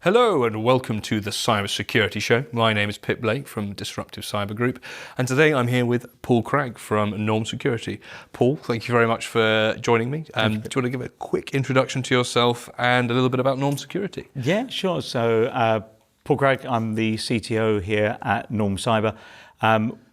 Hello and welcome to the Cybersecurity Show. My name is Pip Blake from Disruptive Cyber Group, and today I'm here with Paul Cragg from NormCyber. Paul, thank you very much for joining me. Do you want to give a quick introduction to yourself and a little bit about NormCyber? Yeah, sure. So Paul Cragg, I'm the CTO here at NormCyber.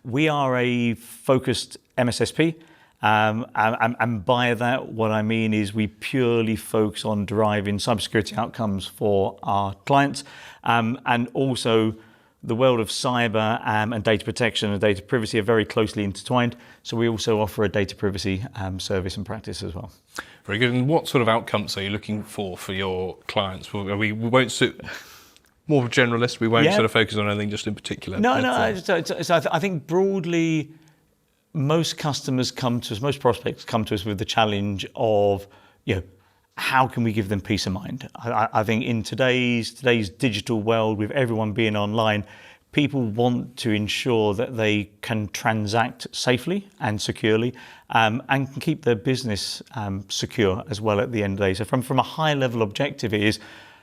We are a focused MSSP. And by that, what I mean is we purely focus on deriving cybersecurity outcomes for our clients. And also the world of cyber and data protection and data privacy are very closely intertwined. So we also offer a data privacy service and practice as well. Very good. And what sort of outcomes are you looking for your clients? We won't sit more generalist. We won't sort of focus on anything just in particular. So I think broadly, most customers come to us, most prospects come to us with the challenge of, how can we give them peace of mind? I think in today's digital world, with everyone being online, people want to ensure that they can transact safely and securely, and can keep their business secure as well at the end of the day. So from a high level objective, it is,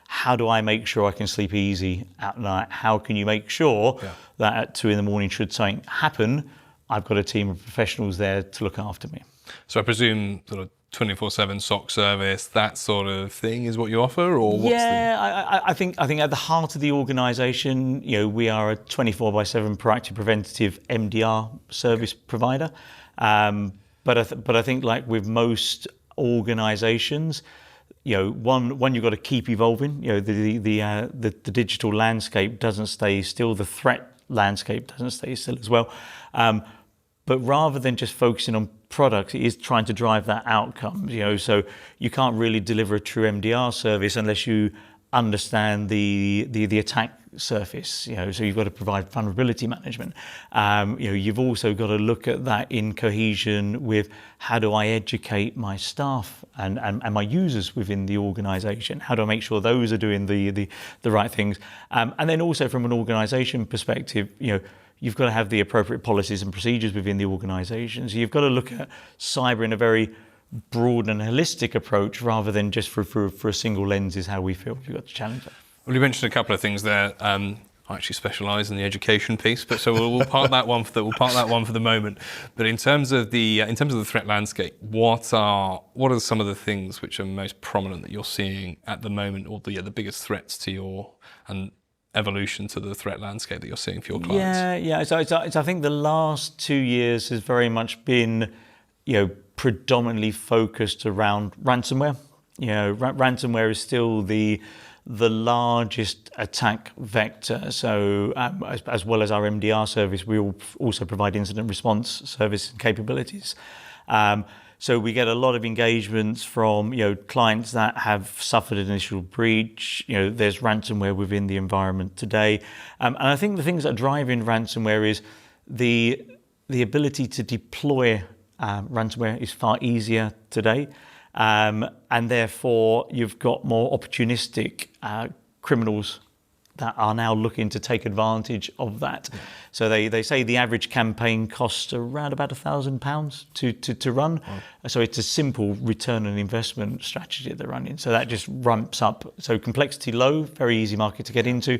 how do I make sure I can sleep easy at night? How can you make sure that at 2 a.m, should something happen, I've got a team of professionals there to look after me. So I presume sort of 24/7 SOC service, that sort of thing is what you offer, or what's I think at the heart of the organisation, we are a 24/7 proactive preventative MDR service provider. But I think, like with most organisations, one you've got to keep evolving. The digital landscape doesn't stay still. The threat landscape doesn't stay still as well. But rather than just focusing on products, it is trying to drive that outcome. So you can't really deliver a true MDR service unless you understand the attack surface. So you've got to provide vulnerability management. You've also got to look at that in cohesion with, how do I educate my staff and my users within the organisation? How do I make sure those are doing the right things? And then also from an organisation perspective, you've got to have the appropriate policies and procedures within the organisation. So you've got to look at cyber in a very broad and holistic approach, rather than just for a single lens is how we feel you've got to challenge that. Well, you mentioned a couple of things there. I actually specialise in the education piece, but so we'll park that one for the moment. But in terms of the threat landscape, what are some of the things which are most prominent that you're seeing at the moment, or the biggest threats to your evolution to the threat landscape that you're seeing for your clients? So I think the last 2 years has very much been, predominantly focused around ransomware. Ransomware is still the largest attack vector. So as well as our MDR service, we also provide incident response service and capabilities. So we get a lot of engagements from clients that have suffered an initial breach. There's ransomware within the environment today, and I think the things that are driving ransomware is the ability to deploy ransomware is far easier today, and therefore you've got more opportunistic criminals that are now looking to take advantage of that. Yeah. So they say the average campaign costs around about £1,000 to run. Wow. So it's a simple return on investment strategy that they're running. So that just ramps up. So complexity low, very easy market to get into.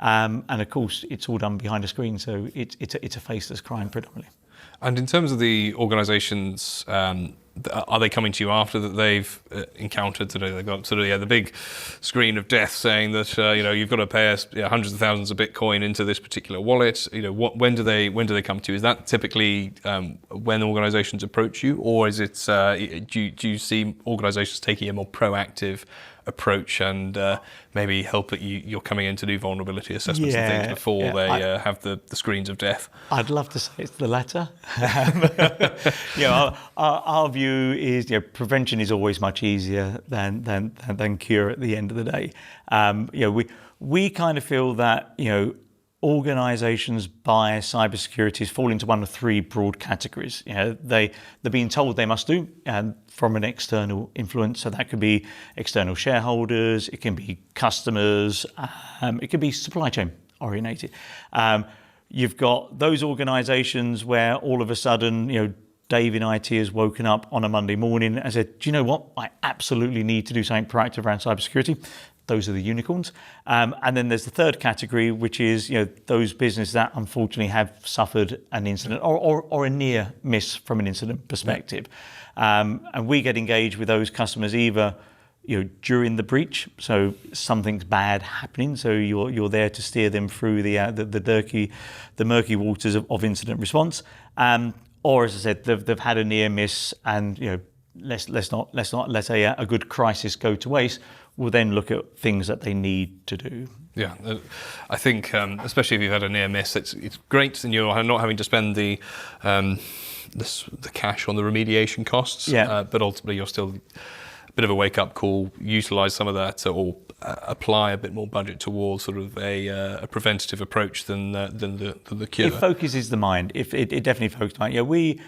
And of course, it's all done behind a screen. So it's a faceless crime predominantly. And in terms of the organisations, are they coming to you after that they've encountered today? They've got sort of the big screen of death saying that you've got to pay us hundreds of thousands of Bitcoin into this particular wallet. When do they come to you? Is that typically when organisations approach you, or is it do you see organisations taking a more proactive approach and maybe help that you're coming in to do vulnerability assessments and things before they have the screens of death? I'd love to say it's the latter. Our view is prevention is always much easier than cure at the end of the day. We kind of feel that organisations buy cybersecurity fall into one of 3 broad categories. They're being told they must do from an external influence. So that could be external shareholders, it can be customers, it could be supply chain orientated. You've got those organisations where all of a sudden, Dave in IT has woken up on a Monday morning and said, do you know what? I absolutely need to do something proactive around cybersecurity. those are the unicorns. And then there's the third category, which is those businesses that unfortunately have suffered an incident or a near miss from an incident perspective. And we get engaged with those customers either during the breach, so something's bad happening, so you're there to steer them through the murky waters of incident response, or as I said, they've had a near miss, and let's not let a good crisis go to waste. We'll then look at things that they need to do. Yeah, I think especially if you've had a near miss, it's great, and you're not having to spend the cash on the remediation costs. Yeah. But ultimately, you're still a bit of a wake-up call. Utilise some of that, or apply a bit more budget towards sort of a preventative approach than the cure. It focuses the mind. It definitely focuses the mind.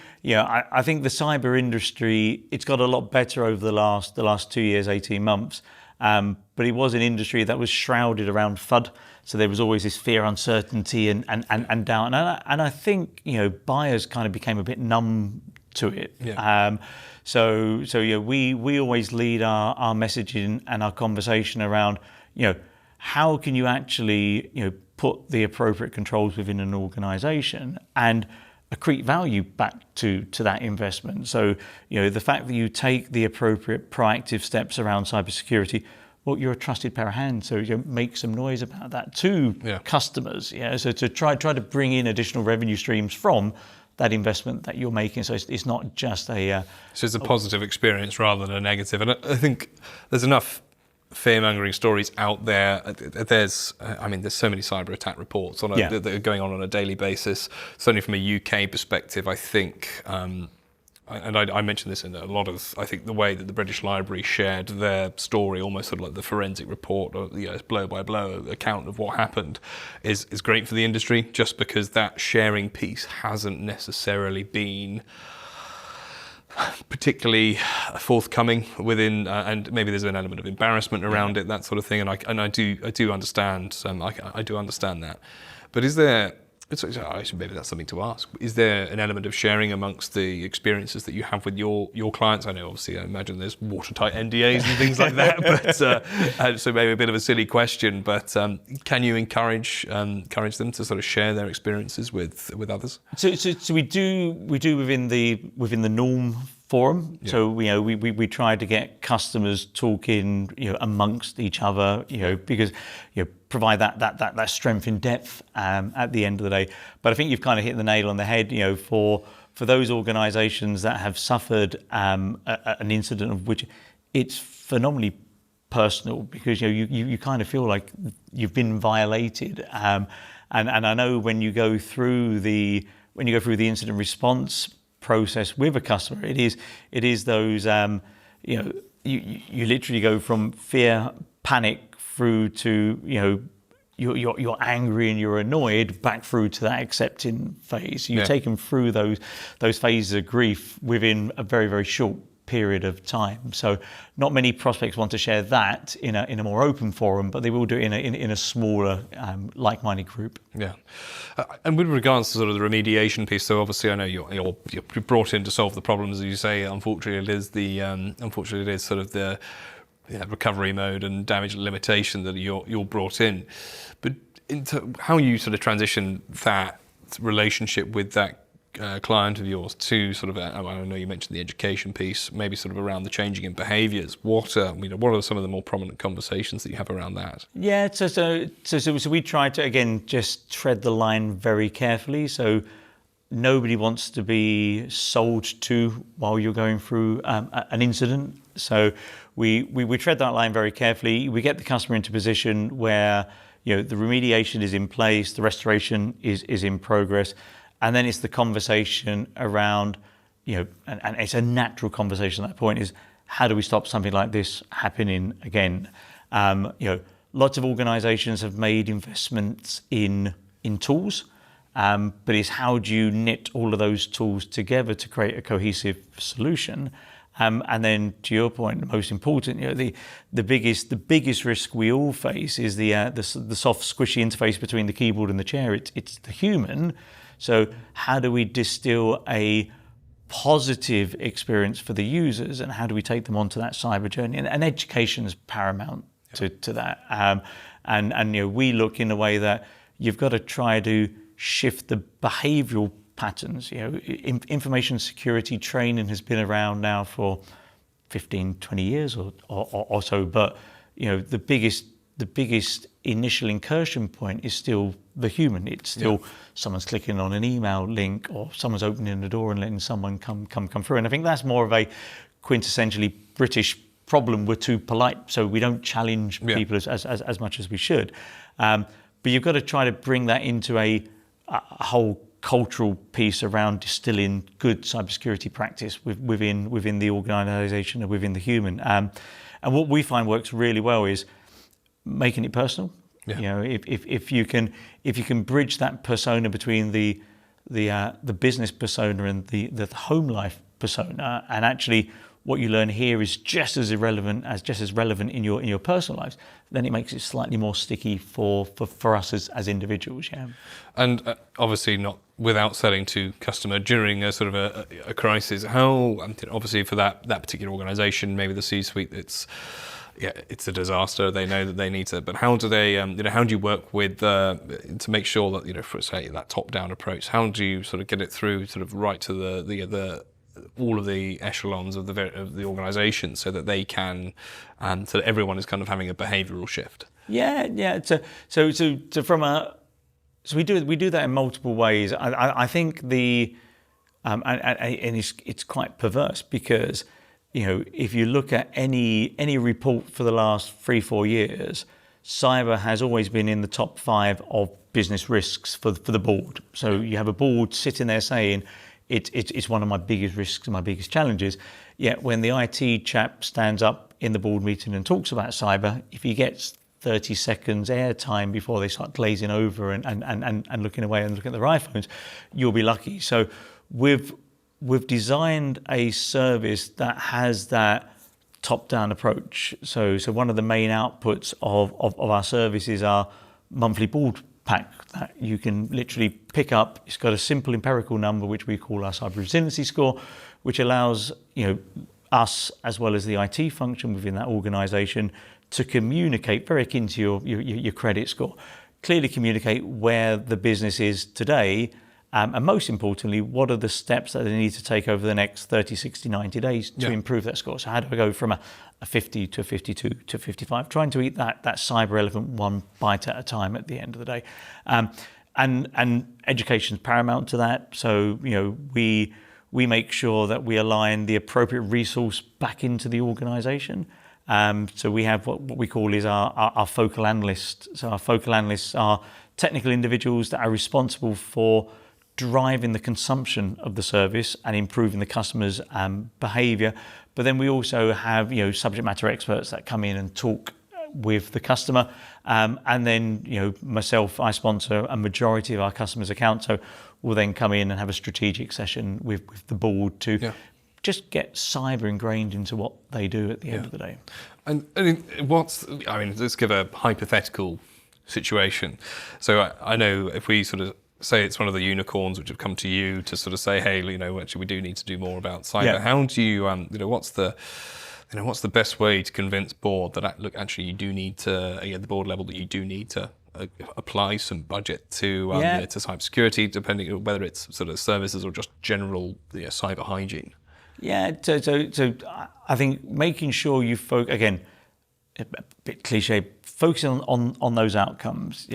I think the cyber industry, it's got a lot better over the last 2 years, 18 months. But it was an industry that was shrouded around FUD. So there was always this fear, uncertainty, and doubt. And I think buyers kind of became a bit numb to it. Yeah. So we always lead our messaging and our conversation around how can you actually put the appropriate controls within an organisation and accrete value back to that investment. So the fact that you take the appropriate proactive steps around cybersecurity, well, you're a trusted pair of hands, so make some noise about that to customers. So to try to bring in additional revenue streams from that investment that you're making. So it's not just a... So it's a positive experience rather than a negative. And I think there's enough fear-mongering stories out there. There's so many cyber attack reports that are going on a daily basis. Certainly from a UK perspective, I think, and I mentioned this in a lot of, I think the way that the British Library shared their story, almost sort of like the forensic report, or blow-by-blow account of what happened, is great for the industry, just because that sharing piece hasn't necessarily been particularly forthcoming within, and maybe there's an element of embarrassment around it, that sort of thing. And I do understand. I do understand that. But is there? Maybe that's something to ask. Is there an element of sharing amongst the experiences that you have with your clients? I know, obviously, I imagine there's watertight NDAs and things like that. But so maybe a bit of a silly question. But can you encourage them to sort of share their experiences with others? So we do within the Norm forum. Yeah. So we try to get customers talking amongst each other, because provide that strength in depth at the end of the day. But I think you've kind of hit the nail on the head. For those organisations that have suffered an incident of which it's phenomenally personal, because you kind of feel like you've been violated. And I know when you go through the incident response process with a customer, it is those you literally go from fear, panic through to you're angry and you're annoyed, back through to that accepting phase. You take them through those phases of grief within a very, very short period of time. So not many prospects want to share that in a more open forum, but they will do it in a smaller like-minded group. Yeah. And with regards to sort of the remediation piece, so obviously I know you're brought in to solve the problems, as you say. Unfortunately, it is sort of the recovery mode and damage limitation that you're brought in. But into how you sort of transition that relationship with that client of yours to sort of, I know you mentioned the education piece, maybe sort of around the changing in behaviours. What are some of the more prominent conversations that you have around that? Yeah, so we try to, again, just tread the line very carefully. So nobody wants to be sold to while you're going through an incident. So we tread that line very carefully. We get the customer into a position where the remediation is in place, the restoration is in progress. And then it's the conversation around, and it's a natural conversation at that point, is how do we stop something like this happening again? Lots of organisations have made investments in tools, but it's how do you knit all of those tools together to create a cohesive solution? And then, to your point, the most important, the biggest risk we all face is the soft, squishy interface between the keyboard and the chair. It's the human. So how do we distill a positive experience for the users, and how do we take them onto that cyber journey? And education is paramount to that. And we look in a way that you've got to try to shift the behavioural patterns. Information security training has been around now for 15, 20 years or so, but the biggest initial incursion point is still the human. It's still someone's clicking on an email link, or someone's opening the door and letting someone come through. And I think that's more of a quintessentially British problem. We're too polite, so we don't challenge people as much as we should. But you've got to try to bring that into a whole cultural piece around distilling good cybersecurity practice within the organisation and within the human. And what we find works really well is making it personal. If you can bridge that persona between the business persona and the home life persona, and actually what you learn here is just as relevant in your personal lives, then it makes it slightly more sticky for us as individuals. And obviously not without selling to customer during a sort of a crisis. How, obviously for that particular organisation, maybe the C-suite, it's a disaster. They know that they need to, but how do they, how do you work with to make sure that for say that top-down approach? How do you sort of get it through, sort of right to the all of the echelons of the organisation, so that they can, so that everyone is kind of having a behavioural shift? So we do that in multiple ways. I think and it's quite perverse, because if you look at any report for the last 3-4 years, cyber has always been in the top 5 of business risks for the board. So you have a board sitting there saying it's one of my biggest risks and my biggest challenges. Yet when the IT chap stands up in the board meeting and talks about cyber, if he gets 30 seconds airtime before they start glazing over and looking away and looking at their iPhones, you'll be lucky. So we've designed a service that has that top-down approach. So one of the main outputs of our service is our monthly board pack that you can literally pick up. It's got a simple empirical number, which we call our cyber resiliency score, which allows us, as well as the IT function within that organisation, to communicate, very akin to your credit score, clearly communicate where the business is today, and most importantly, what are the steps that they need to take over the next 30, 60, 90 days to improve that score. So how do I go from a 50 to a 52 to 55, trying to eat that cyber elephant one bite at a time at the end of the day. And education is paramount to that. So, we make sure that we align the appropriate resource back into the organisation. So we have what we call is our focal analysts. So our focal analysts are technical individuals that are responsible for driving the consumption of the service and improving the customer's behaviour. But then we also have subject matter experts that come in and talk with the customer. And then myself, I sponsor a majority of our customers' accounts. So we'll then come in and have a strategic session with the board to just get cyber ingrained into what they do at the end of the day. And let's give a hypothetical situation. So I know if we sort of say it's one of the unicorns which have come to you to sort of say, hey, actually we do need to do more about cyber. How do you, what's the best way to convince board that look, actually you do need to, at the board level, that you do need to apply some budget to cybersecurity, depending on whether it's sort of services or just general cyber hygiene? So I think making sure you focus, again, a bit cliche, focusing on those outcomes.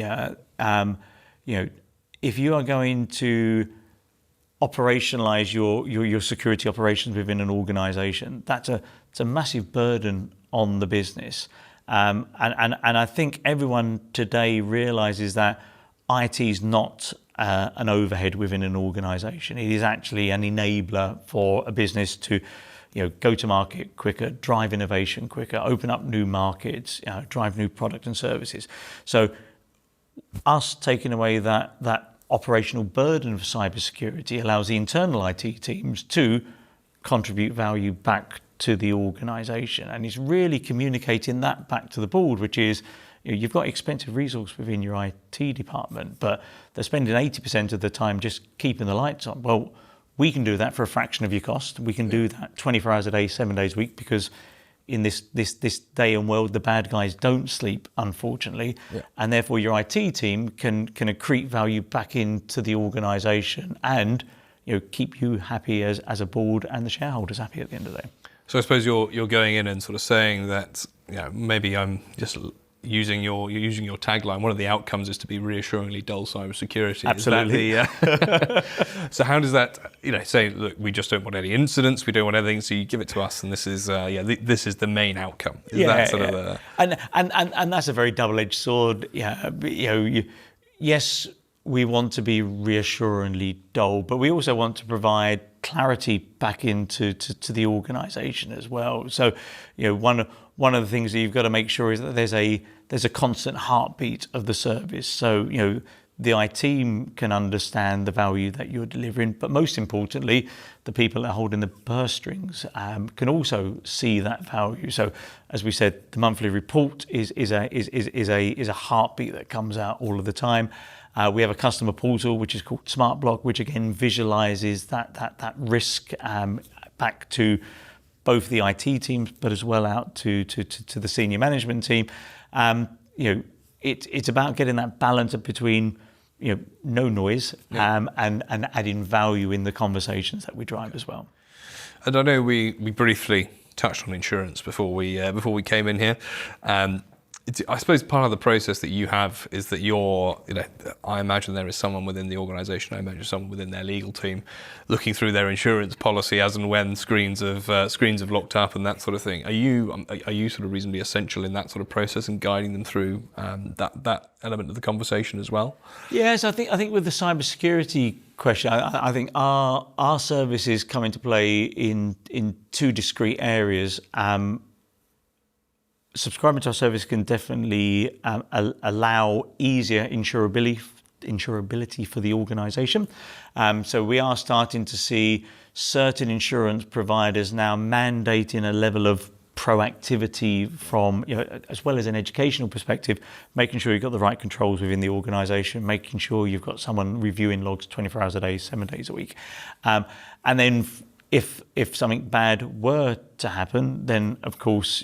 If you are going to operationalize your security operations within an organization, it's a massive burden on the business. And I think everyone today realizes that IT is not an overhead within an organization. It is actually an enabler for a business to go to market quicker, drive innovation quicker, open up new markets, drive new product and services. So us taking away that operational burden of cybersecurity allows the internal IT teams to contribute value back to the organization. And it's really communicating that back to the board, which is, you've got expensive resource within your IT department, but they're spending 80% of the time just keeping the lights on. Well, we can do that for a fraction of your cost. We can do that 24 hours a day, 7 days a week, because in this day and world, the bad guys don't sleep, unfortunately, and therefore your IT team can accrete value back into the organisation and keep you happy as a board and the shareholders happy at the end of the day. So I suppose you're going in and sort of saying that maybe I'm just using your tagline. One of the outcomes is to be reassuringly dull cybersecurity. Absolutely. So how does that say, look, we just don't want any incidents, we don't want anything, so you give it to us, and this is this is the main outcome. Is that sort of and that's a very double-edged sword. Yes, we want to be reassuringly dull, but we also want to provide clarity back into the organisation as well. So, one of the things that you've got to make sure is that there's a constant heartbeat of the service. So, the IT team can understand the value that you're delivering, but most importantly, the people that are holding the purse strings can also see that value. So, as we said, the monthly report is a heartbeat that comes out all of the time. We have a customer portal which is called Smart Block, which again visualises that risk back to both the IT teams, but as well out to the senior management team. It's about getting that balance between no noise and adding value in the conversations that we drive as well. And I know we briefly touched on insurance before we came in here. I suppose part of the process that you have is that I imagine there is someone within the organisation, I imagine someone within their legal team looking through their insurance policy as and when screens have locked up and that sort of thing. Are you sort of reasonably essential in that sort of process and guiding them through that element of the conversation as well? Yes, I think with the cybersecurity question, I think our services come into play in two discrete areas. Subscribing to our service can definitely allow easier insurability for the organisation. So we are starting to see certain insurance providers now mandating a level of proactivity from, as well as an educational perspective, making sure you've got the right controls within the organisation, making sure you've got someone reviewing logs 24 hours a day, 7 days a week. And then if something bad were to happen, then of course,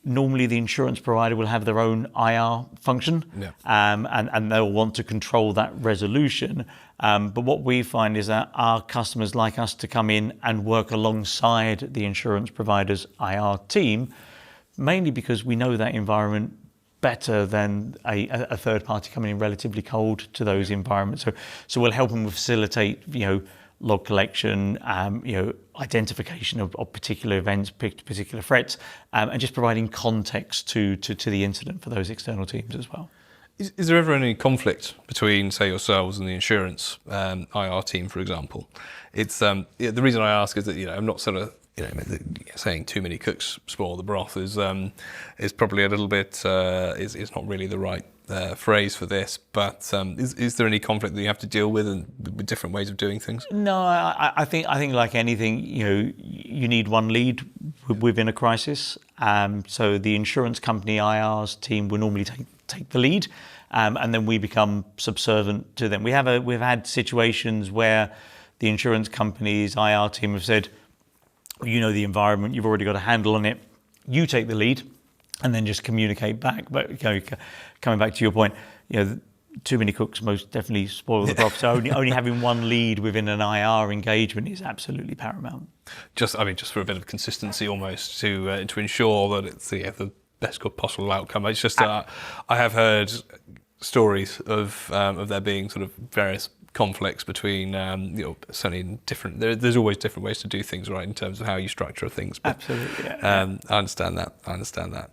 normally the insurance provider will have their own IR function, and they'll want to control that resolution. But what we find is that our customers like us to come in and work alongside the insurance provider's IR team, mainly because we know that environment better than a third party coming in relatively cold to those environments. So we'll help them facilitate, log collection, identification of particular events, particular threats, and just providing context to the incident for those external teams as well. Is there ever any conflict between, say, yourselves and the insurance IR team, for example? It's the reason I ask is that I'm not sort of saying too many cooks spoil the broth is probably a little bit is not really the right phrase for this, but is there any conflict that you have to deal with and with different ways of doing things? No, I think like anything, you need one lead within a crisis. So the insurance company IR's team will normally take the lead, and then we become subservient to them. We've had situations where the insurance company's IR team have said, the environment, you've already got a handle on it, you take the lead, and then just communicate back. But coming back to your point, too many cooks most definitely spoil the broth. So only having one lead within an IR engagement is absolutely paramount. Just for a bit of consistency, almost to ensure that it's the best possible outcome. It's just I have heard stories of there being sort of various conflicts between certainly different. There's always different ways to do things, right, in terms of how you structure things. But, absolutely, yeah. I understand that.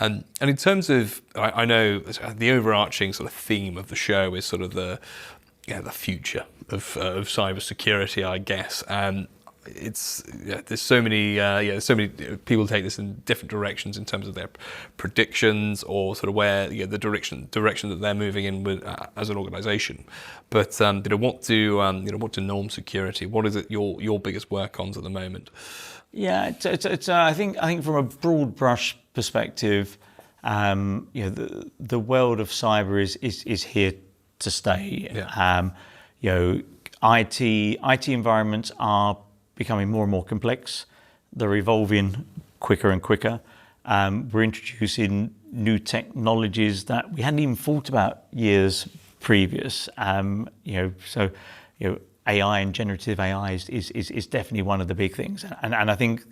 And in terms of, I know the overarching sort of theme of the show is sort of the future of cybersecurity, I guess. There's so many people take this in different directions in terms of their predictions or sort of where the direction that they're moving in with as an organisation. But what do NormCyber? What is it your biggest work on at the moment? Yeah, it's I think from a broad brush perspective, the world of cyber is here to stay. Yeah. IT environments are becoming more and more complex. They're evolving quicker and quicker. We're introducing new technologies that we hadn't even thought about years previous. So AI and generative AI is definitely one of the big things. And I think,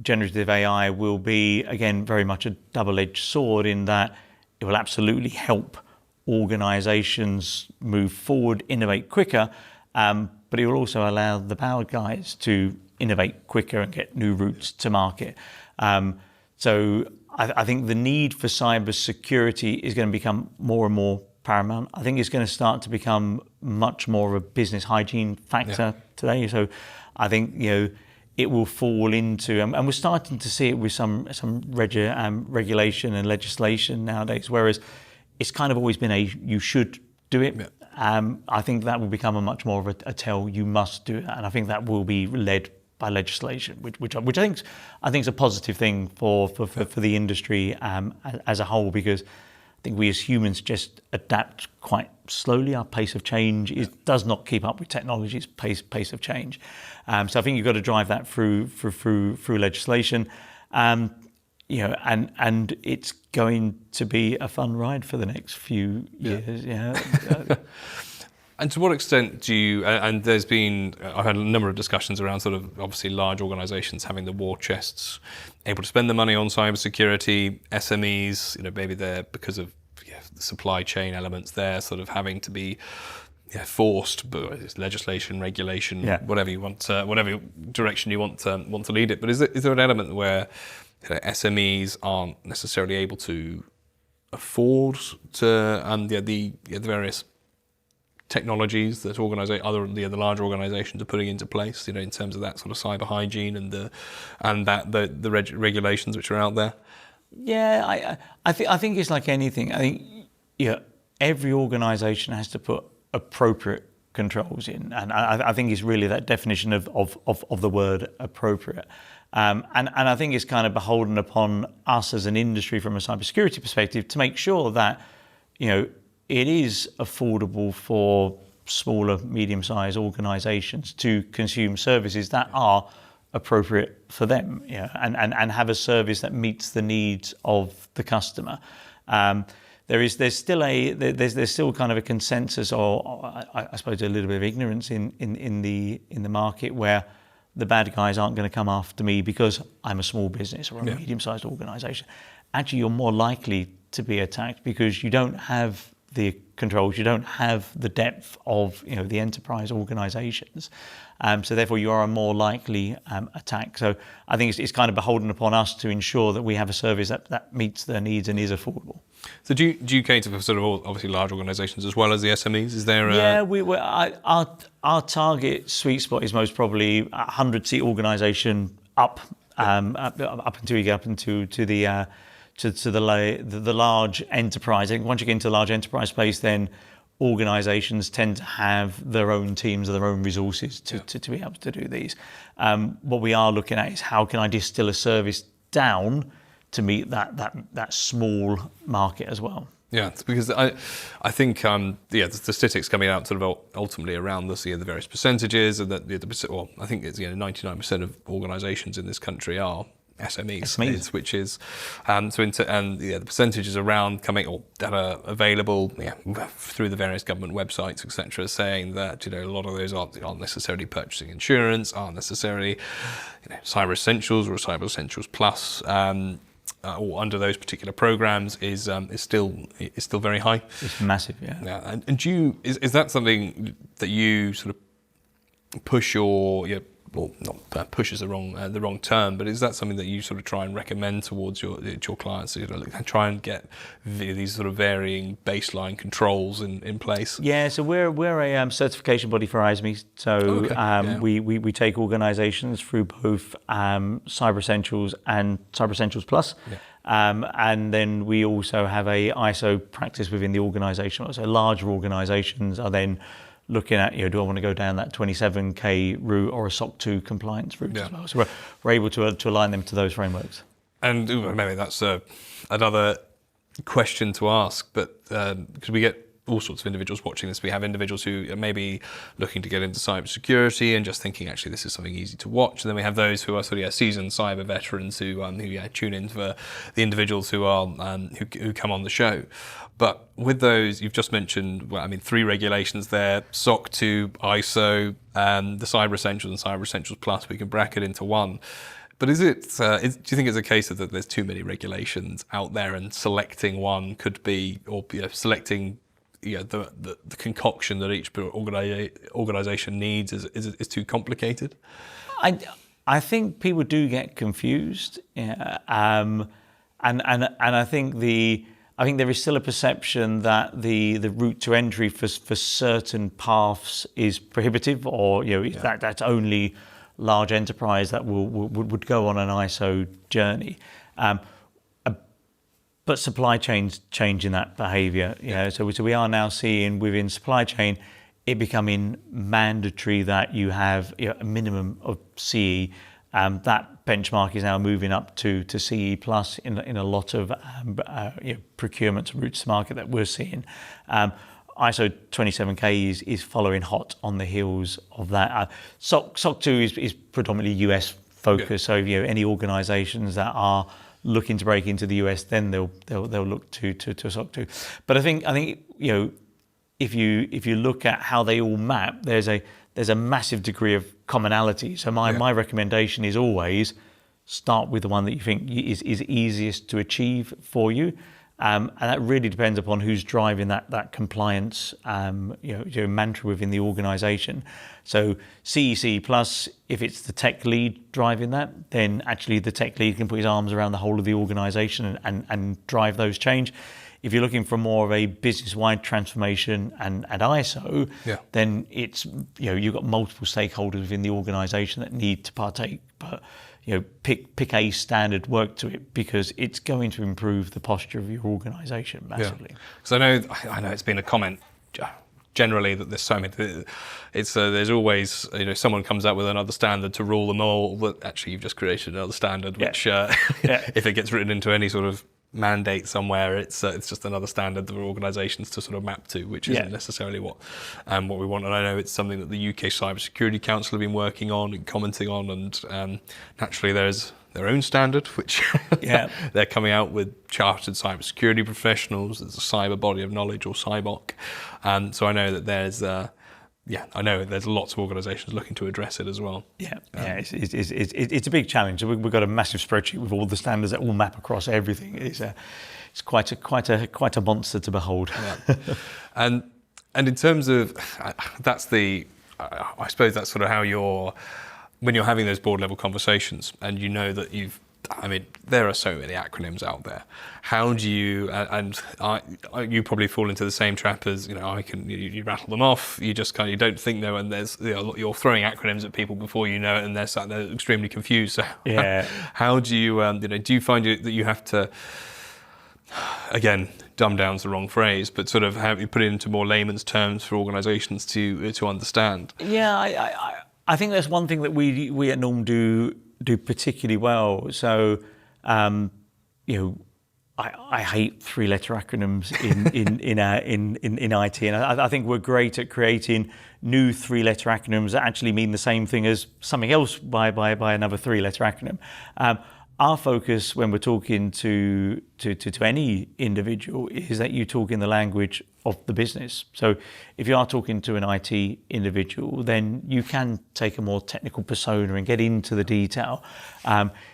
generative AI will be, again, very much a double-edged sword in that it will absolutely help organizations move forward, innovate quicker, but it will also allow the bad guys to innovate quicker and get new routes to market. So I think the need for cybersecurity is going to become more and more paramount. I think it's going to start to become much more of a business hygiene factor today. So I think, it will fall into, and we're starting to see it with some regulation and legislation nowadays, whereas it's kind of always been you should do it. Yeah. I think that will become a much more of a tell, you must do it, and I think that will be led by legislation, which I think is a positive thing for the industry as a whole, because I think we as humans just adapt quite slowly. Our pace of change does not keep up with technology's pace of change. So I think you've got to drive that through legislation. And it's going to be a fun ride for the next few years. Yeah. And to what extent do you, and there's been, I've had a number of discussions around sort of obviously large organizations having the war chests, able to spend the money on cybersecurity, SMEs, maybe they're, because of the supply chain elements, they're sort of having to be forced, but it's legislation, regulation, whatever you want, whatever direction you want to lead it. But is there an element where SMEs aren't necessarily able to afford to the various technologies that the large organisations are putting into place, in terms of that sort of cyber hygiene and the regulations which are out there? Yeah, I think it's like anything. I think every organisation has to put appropriate controls in, and I think it's really that definition of the word appropriate. And I think it's kind of beholden upon us as an industry from a cybersecurity perspective to make sure that it is affordable for smaller, medium-sized organisations to consume services that are appropriate for them, and have a service that meets the needs of the customer. There's still kind of a consensus, or I suppose a little bit of ignorance in the market, where the bad guys aren't going to come after me because I'm a small business or a medium-sized organisation. Actually, you're more likely to be attacked because you don't have the controls, you don't have the depth of the enterprise organisations, so therefore you are a more likely attack. So I think it's kind of beholden upon us to ensure that we have a service that meets their needs and is affordable. So do you cater for sort of obviously large organisations as well as the SMEs? Is there our target sweet spot is most probably a 100-seat organisation up until you get up into the large enterprise. I think once you get into the large enterprise space, then organisations tend to have their own teams or their own resources to be able to do these. What we are looking at is how can I distill a service down to meet that small market as well. Yeah, because I think the statistics coming out sort of ultimately around the various percentages, and that I think it's 99% of organisations in this country are SMEs. Which is the percentages around that are available through the various government websites, etc., saying that a lot of those aren't necessarily purchasing insurance, aren't necessarily cyber essentials or cyber essentials plus, or under those particular programs is still very high. It's massive, yeah. Yeah, and is that something that you sort of push your well, not push is the wrong term, but is that something that you sort of try and recommend towards your clients? Try and get these sort of varying baseline controls in place. Yeah, so we're a certification body for ISME. So we take organisations through both Cyber Essentials and Cyber Essentials Plus. Yeah. And then we also have a ISO practice within the organisation. So larger organisations are then looking at, do I want to go down that 27K route or a SOC 2 compliance route as well? So we're able to align them to those frameworks. And maybe that's another question to ask, but because we get all sorts of individuals watching this. We have individuals who are maybe looking to get into cybersecurity and just thinking, actually, this is something easy to watch. And then we have those who are sort of seasoned cyber veterans who tune in for the individuals who are who come on the show. But with those, you've just mentioned, 3 regulations there: SOC 2, ISO, the Cyber Essentials and Cyber Essentials Plus. We can bracket into one. But do you think it's a case of that there's too many regulations out there, and selecting one could be, or selecting the concoction that each organisation needs is too complicated? I think people do get confused, and I think there is still a perception that the route to entry for certain paths is prohibitive, or that's only large enterprise that would go on an ISO journey. But supply chains changing that behaviour. So we are now seeing within supply chain it becoming mandatory that you have a minimum of CE. That benchmark is now moving up to CE plus in a lot of procurement routes to market that we're seeing. ISO 27K is following hot on the heels of that. SOC 2 is predominantly US focused, so any organisations that are looking to break into the US, then they'll look to SOC 2. But I think if you look at how they all map, there's a massive degree of commonality. So my recommendation is always start with the one that you think is easiest to achieve for you. And that really depends upon who's driving that compliance mantra within the organisation. So CEC plus, if it's the tech lead driving that, then actually the tech lead can put his arms around the whole of the organisation and drive those change. If you're looking for more of a business-wide transformation and ISO, then it's you've got multiple stakeholders within the organisation that need to partake, but pick a standard, work to it, because it's going to improve the posture of your organisation massively. Because I know it's been a comment generally that there's so many. There's always someone comes out with another standard to rule them all. But actually, you've just created another standard, which if it gets written into any sort of mandate somewhere, it's just another standard for organisations to sort of map to, which isn't necessarily what we want. And I know it's something that the UK Cybersecurity Council have been working on and commenting on, and naturally there's their own standard, which they're coming out with chartered cybersecurity professionals. There's a cyber body of knowledge, or CyBOK. So I know that there's lots of organisations looking to address it as well. It's a big challenge. We've got a massive spreadsheet with all the standards that all map across everything. It's quite a monster to behold. And in terms of I suppose that's sort of how when you're having those board level conversations, and that there are so many acronyms out there. How do you, you probably fall into the same trap as, you rattle them off, you just you don't think though, and there's, you're throwing acronyms at people before you know it, and they're extremely confused. So how do you, do you find that you have to, again, dumb down's the wrong phrase, but sort of have you put it into more layman's terms for organisations to understand? I think that's one thing that we at Norm do particularly well. So, I hate 3-letter acronyms in IT, and I think we're great at creating new 3-letter acronyms that actually mean the same thing as something else by another 3-letter acronym. Our focus when we're talking to any individual is that you talk in the language of the business. So if you are talking to an IT individual, then you can take a more technical persona and get into the detail.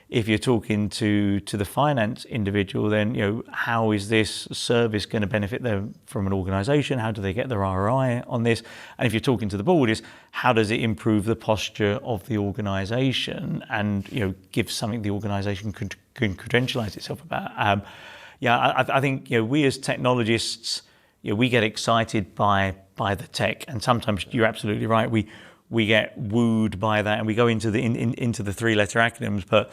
If you're talking to the finance individual, then how is this service going to benefit them from an organisation? How do they get their ROI on this? And if you're talking to the board, is how does it improve the posture of the organisation and give something the organisation can credentialise itself about? I think we as technologists, we get excited by the tech, and sometimes you're absolutely right. We get wooed by that, and we go into the 3-letter acronyms. But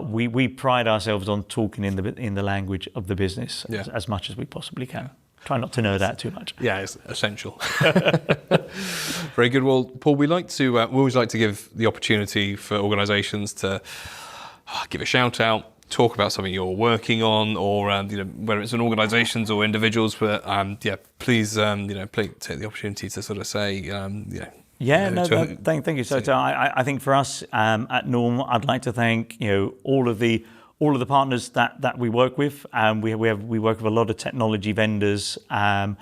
we pride ourselves on talking in the language of the business as much as we possibly can. Try not to nerd out too much. Yeah, it's essential. Very good. Well, Paul, we always like to give the opportunity for organisations to give a shout out talk about something you're working on, or whether it's in organisations or individuals, but please please take the opportunity to sort of say Thank you. So I think for us at Norm, I'd like to thank all of the partners that we work with. We work with a lot of technology vendors. I'd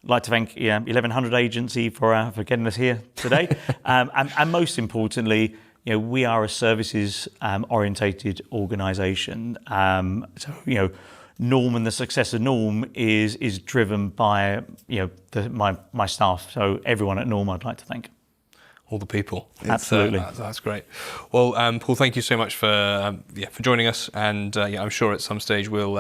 like to thank 1100 Agency for getting us here today, and most importantly, we are a services orientated organisation. Norm and the success of Norm is driven by my staff. So everyone at Norm, I'd like to thank. All the people. Absolutely. That's great. Well, Paul, thank you so much for joining us, and I'm sure at some stage we'll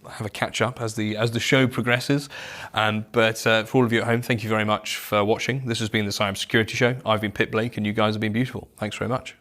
have a catch up as the show progresses. But for all of you at home, thank you very much for watching. This has been the Cybersecurity Show. I've been Pip Blake, and you guys have been beautiful. Thanks very much.